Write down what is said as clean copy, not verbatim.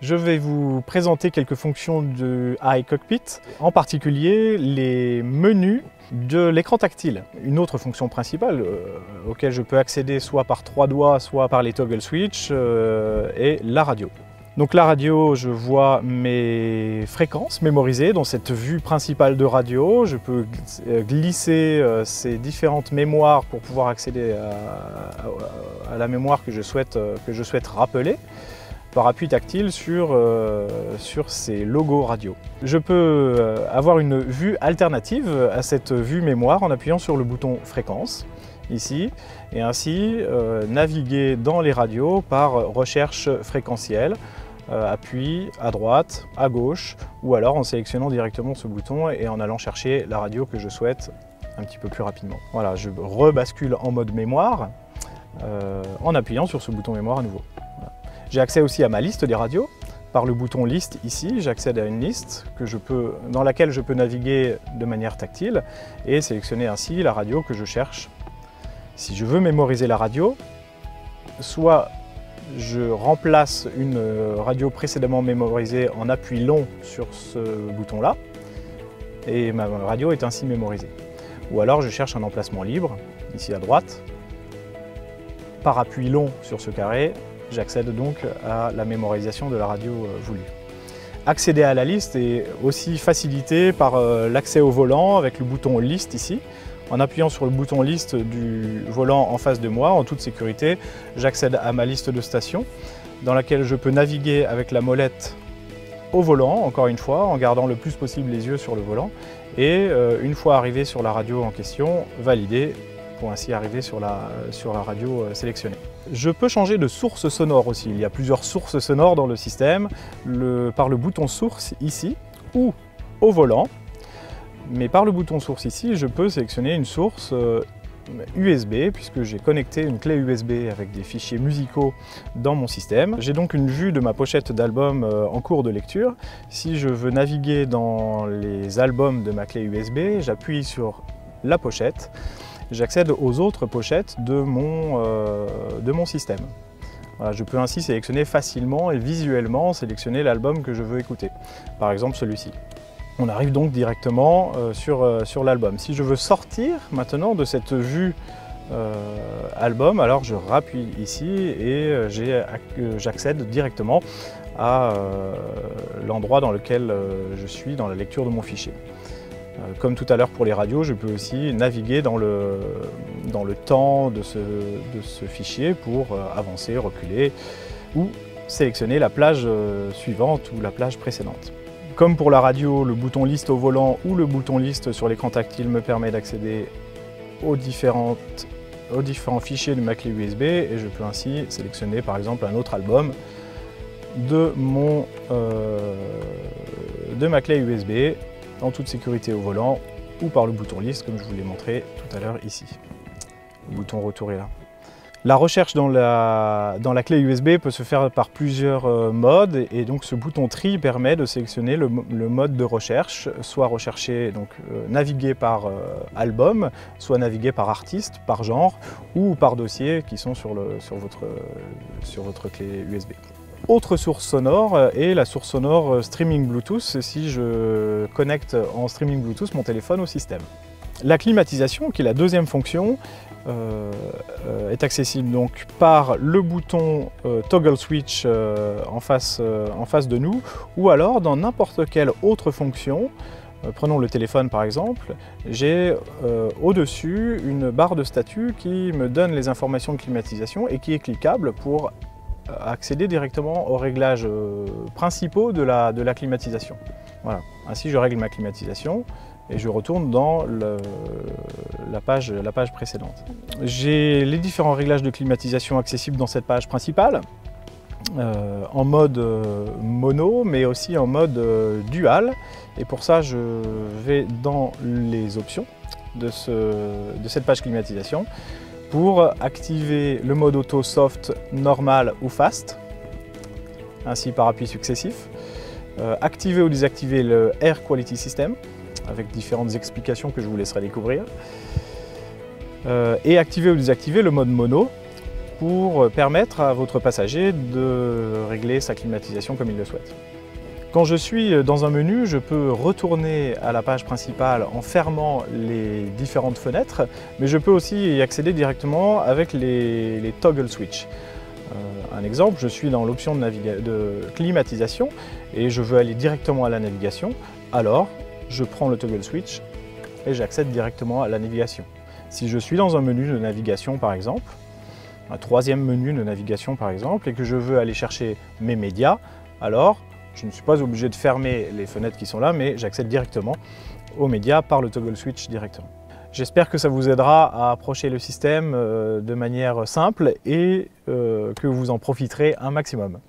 Je vais vous présenter quelques fonctions de iCockpit, en particulier les menus de l'écran tactile. Une autre fonction principale auquel je peux accéder soit par 3 doigts, soit par les toggle switch, est la radio. Donc la radio, je vois mes fréquences mémorisées dans cette vue principale de radio. Je peux glisser ces différentes mémoires pour pouvoir accéder à la mémoire que je souhaite rappeler par appui tactile sur ces logos radio. Je peux avoir une vue alternative à cette vue mémoire en appuyant sur le bouton fréquence ici et ainsi naviguer dans les radios par recherche fréquentielle, appui à droite, à gauche ou alors en sélectionnant directement ce bouton et en allant chercher la radio que je souhaite un petit peu plus rapidement. Voilà, je rebascule en mode mémoire en appuyant sur ce bouton mémoire à nouveau. Voilà. J'ai accès aussi à ma liste des radios. Par le bouton liste ici, j'accède à une liste dans laquelle je peux naviguer de manière tactile et sélectionner ainsi la radio que je cherche. Si je veux mémoriser la radio, soit je remplace une radio précédemment mémorisée en appui long sur ce bouton-là et ma radio est ainsi mémorisée. Ou alors je cherche un emplacement libre, ici à droite. Par appui long sur ce carré, j'accède donc à la mémorisation de la radio voulue. Accéder à la liste est aussi facilité par l'accès au volant avec le bouton liste ici. En appuyant sur le bouton liste du volant en face de moi, en toute sécurité, j'accède à ma liste de stations dans laquelle je peux naviguer avec la molette au volant, encore une fois, en gardant le plus possible les yeux sur le volant. Et une fois arrivé sur la radio en question, valider pour ainsi arriver sur la radio sélectionnée. Je peux changer de source sonore aussi. Il y a plusieurs sources sonores dans le système, par le bouton source ici ou au volant. Mais par le bouton source ici, je peux sélectionner une source USB puisque j'ai connecté une clé USB avec des fichiers musicaux dans mon système. J'ai donc une vue de ma pochette d'album en cours de lecture. Si je veux naviguer dans les albums de ma clé USB, j'appuie sur la pochette. J'accède aux autres pochettes de mon système. Voilà, je peux ainsi sélectionner facilement et visuellement sélectionner l'album que je veux écouter. Par exemple celui-ci. On arrive donc directement sur l'album. Si je veux sortir maintenant de cette vue album, alors je rappuie ici et j'accède directement à l'endroit dans lequel je suis dans la lecture de mon fichier. Comme tout à l'heure pour les radios, je peux aussi naviguer dans le temps de ce fichier pour avancer, reculer ou sélectionner la plage suivante ou la plage précédente. Comme pour la radio, le bouton liste au volant ou le bouton liste sur l'écran tactile me permet d'accéder aux différents fichiers de ma clé USB et je peux ainsi sélectionner par exemple un autre album de ma clé USB en toute sécurité au volant ou par le bouton liste comme je vous l'ai montré tout à l'heure ici. Le bouton retour est là. La recherche dans la clé USB peut se faire par plusieurs modes et donc ce bouton tri permet de sélectionner le mode de recherche, soit rechercher, donc naviguer par album, soit naviguer par artiste, par genre ou par dossier qui sont sur votre clé USB. Autre source sonore est la source sonore streaming Bluetooth si je connecte en streaming Bluetooth mon téléphone au système. La climatisation, qui est la deuxième fonction, est accessible donc par le bouton toggle switch en face de nous ou alors dans n'importe quelle autre fonction. Prenons le téléphone par exemple, j'ai au-dessus une barre de statut qui me donne les informations de climatisation et qui est cliquable pour accéder directement aux réglages principaux de la climatisation. Voilà. Ainsi je règle ma climatisation et je retourne dans la page précédente. J'ai les différents réglages de climatisation accessibles dans cette page principale, en mode mono mais aussi en mode dual et pour ça je vais dans les options de cette page climatisation pour activer le mode auto soft, normal ou fast, ainsi par appui successif. Activer ou désactiver le Air Quality System, avec différentes explications que je vous laisserai découvrir. Et activer ou désactiver le mode mono pour permettre à votre passager de régler sa climatisation comme il le souhaite. Quand je suis dans un menu, je peux retourner à la page principale en fermant les différentes fenêtres, mais je peux aussi y accéder directement avec les toggle switch. Un exemple, je suis dans l'option de climatisation et je veux aller directement à la navigation, alors je prends le toggle switch et j'accède directement à la navigation. Si je suis dans un menu de navigation par exemple, un troisième menu de navigation par exemple, et que je veux aller chercher mes médias, alors je ne suis pas obligé de fermer les fenêtres qui sont là, mais j'accède directement aux médias par le toggle switch directement. J'espère que ça vous aidera à approcher le système de manière simple et que vous en profiterez un maximum.